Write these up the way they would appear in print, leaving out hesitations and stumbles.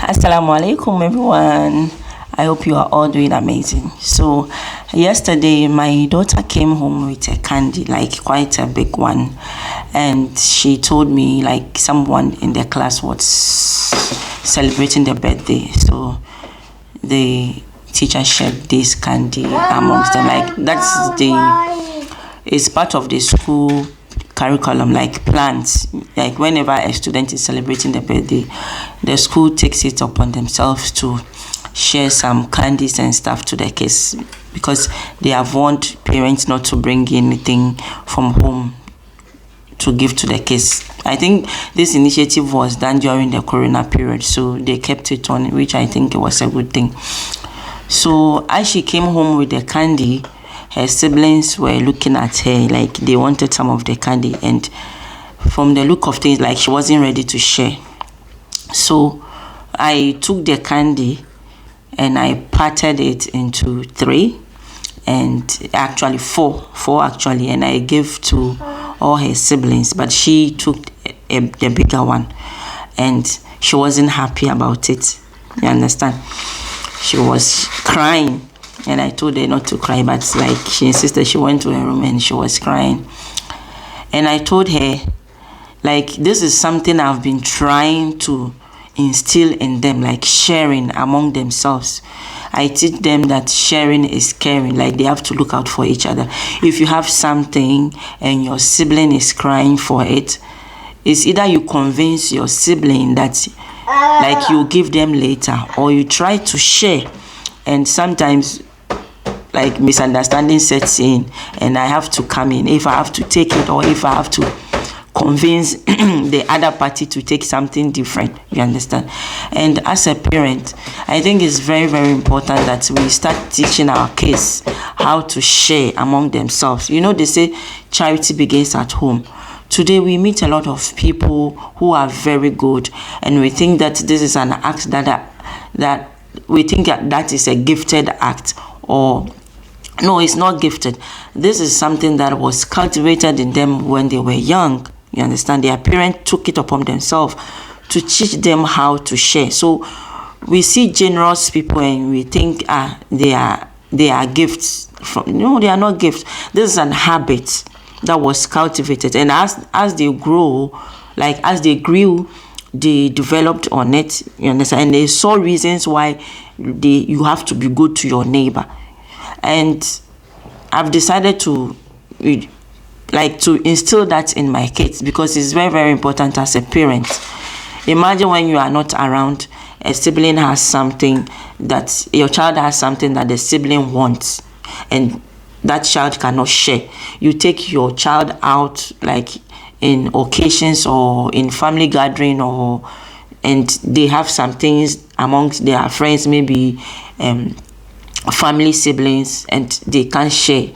Assalamu alaikum, everyone. I hope you are all doing amazing. So, yesterday my daughter came home with a candy, like quite a big one, and she told me like someone in the class was celebrating their birthday. So, the teacher shared this candy amongst them. Like it's part of the school curriculum, like plans. Like whenever a student is celebrating their birthday, the school takes it upon themselves to share some candies and stuff to the kids, because they have warned parents not to bring anything from home to give to the kids. I think this initiative was done during the corona period, so they kept it on, which I think was a good thing. So as she came home with the candy, her siblings were looking at her like they wanted some of the candy, and from the look of things, like she wasn't ready to share. So I took the candy and I parted it into three, and actually four actually, and I gave to all her siblings, but she took the bigger one, and she wasn't happy about it. You understand? She was crying, and I told her not to cry, but like she insisted. She went to her room and she was crying, and I told her, like, this is something I've been trying to instill in them, like sharing among themselves. I teach them that sharing is caring, like they have to look out for each other. If you have something and your sibling is crying for it, it's either you convince your sibling that like you give them later, or you try to share. And sometimes like misunderstanding sets in, and I have to come in if I have to take it, or if I have to convince the other party to take something different. You understand? And as a parent, I think it's very, very important that we start teaching our kids how to share among themselves. You know, they say charity begins at home. Today we meet a lot of people who are very good, and we think that this is an act that we think that is a gifted act, or no, it's not gifted. This is something that was cultivated in them when they were young. You understand? Their parents took it upon themselves to teach them how to share. So we see generous people and we think they are gifts. No, they are not gifts. This is an habit that was cultivated, and as they grow, like as they grew, they developed on it. You understand? And they saw reasons why you have to be good to your neighbor. And I've decided to instill that in my kids, because it's very, very important as a parent. Imagine when you are not around, a sibling has something that your child has something that the sibling wants, and that child cannot share. You take your child out like in occasions or in family gathering, and they have some things amongst their friends, maybe family siblings, and they can't share.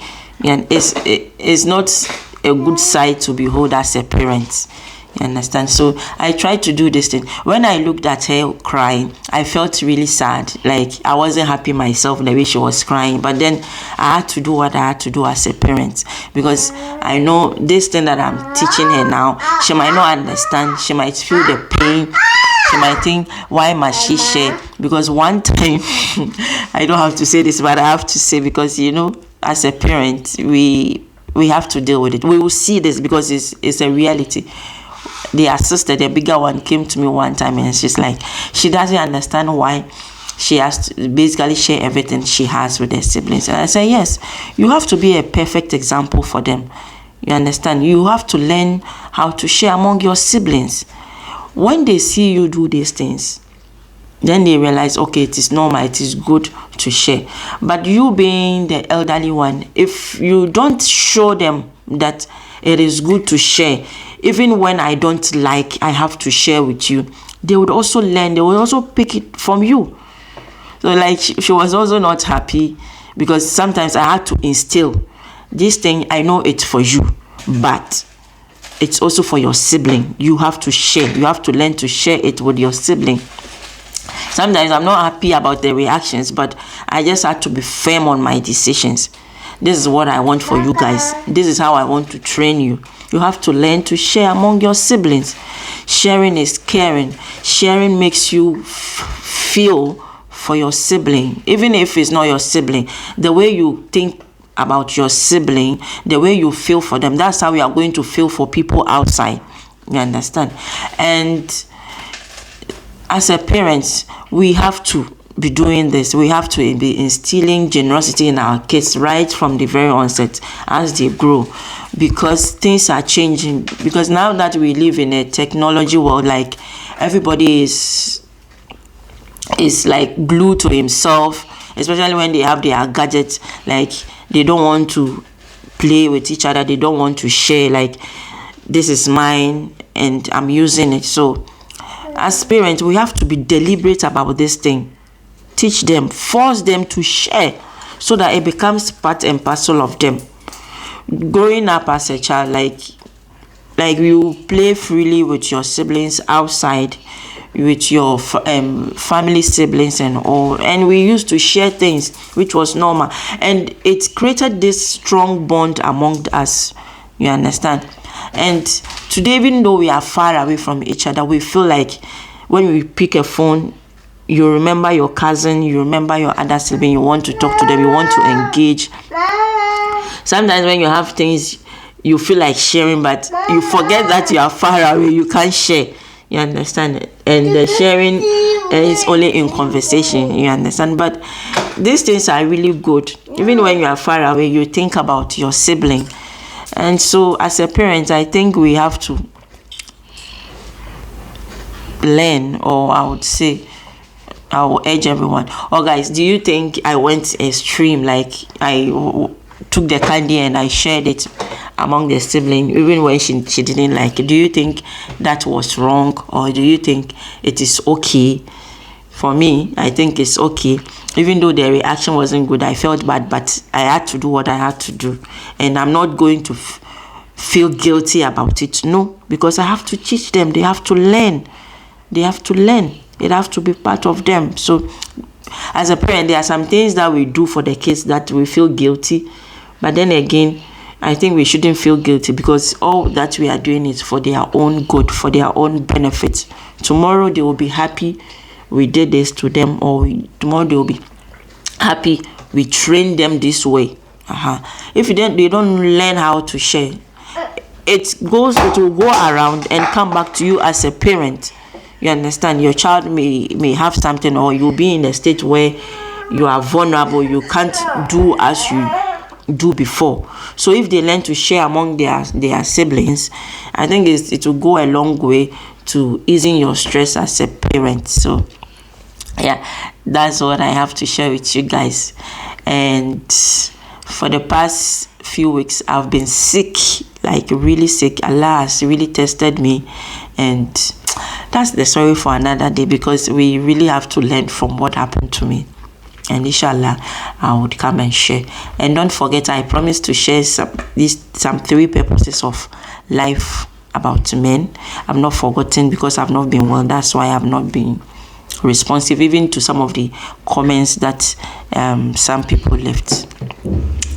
And it's not a good sight to behold as a parent. You understand? So I tried to do this thing. When I looked at her crying, I felt really sad. Like I wasn't happy myself the way she was crying. But then I had to do what I had to do as a parent, because I know this thing that I'm teaching her now, she might not understand. She might feel the pain. She might think, why must she share? Because one time, I don't have to say this, but I have to say, because you know, as a parent, we have to deal with it. We will see this because it's a reality. The sister, the bigger one, came to me one time and she's like, she doesn't understand why she has to basically share everything she has with her siblings. And I say, yes, you have to be a perfect example for them. You understand? You have to learn how to share among your siblings. When they see you do these things, then they realize, okay, it is normal, it is good to share. But you being the elderly one, if you don't show them that it is good to share, even when I don't like, I have to share with you, they would also learn, they would also pick it from you. So like she was also not happy, because sometimes I had to instill this thing. I know it's for you, but it's also for your sibling. You have to share. You have to learn to share it with your sibling. Sometimes I'm not happy about the reactions, but I just had to be firm on my decisions. This is what I want for you guys. This is how I want to train you. You have to learn to share among your siblings. Sharing is caring. Sharing makes you feel for your sibling, even if it's not your sibling, the way you think about your sibling, the way you feel for them, that's how we are going to feel for people outside. You understand? And as a parent, we have to be doing this. We have to be instilling generosity in our kids right from the very onset as they grow, because things are changing. Because now that we live in a technology world, like everybody is like glued to himself, especially when they have their gadgets. Like they don't want to play with each other, they don't want to share, like this is mine and I'm using it. So as parents, we have to be deliberate about this thing. Teach them, force them to share, so that it becomes part and parcel of them. Growing up as a child, like you play freely with your siblings outside, with your family siblings and all, and we used to share things, which was normal, and it created this strong bond among us. You understand? And today, even though we are far away from each other, we feel like when we pick a phone, you remember your cousin, you remember your other sibling, you want to talk to them, you want to engage. Sometimes when you have things you feel like sharing, but you forget that you are far away, you can't share. You understand? And the sharing is only in conversation. You understand? But these things are really good. Even when you are far away, you think about your sibling. And so as a parent, I think we have to learn, or I would say, I will urge everyone. Oh guys, do you think I went extreme, like I took the candy and I shared it among the siblings, even when she didn't like it? Do you think that was wrong, or do you think it is okay? For me, I think it's okay. Even though the reaction wasn't good, I felt bad, but I had to do what I had to do, and I'm not going to feel guilty about it. No, because I have to teach them. They have to learn. They have to learn. It has to be part of them. So as a parent, there are some things that we do for the kids that we feel guilty, but then again, I think we shouldn't feel guilty, because all that we are doing is for their own good, for their own benefit. Tomorrow they will be happy we did this to them, or tomorrow they will be happy we trained them this way. If they don't learn how to share, it will go around and come back to you as a parent. You understand? Your child may have something, or you'll be in a state where you are vulnerable, you can't do as you do before. So if they learn to share among their siblings, I think it will go a long way to easing your stress as a parent. So yeah, that's what I have to share with you guys. And for the past few weeks, I've been sick, like really sick. Allah has really tested me, and that's the story for another day, because we really have to learn from what happened to me. And inshallah, I would come and share. And don't forget, I promised to share some 3 purposes of life about men. I've not forgotten, because I've not been well. That's why I've not been responsive even to some of the comments that some people left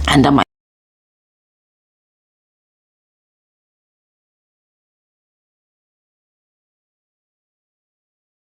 under my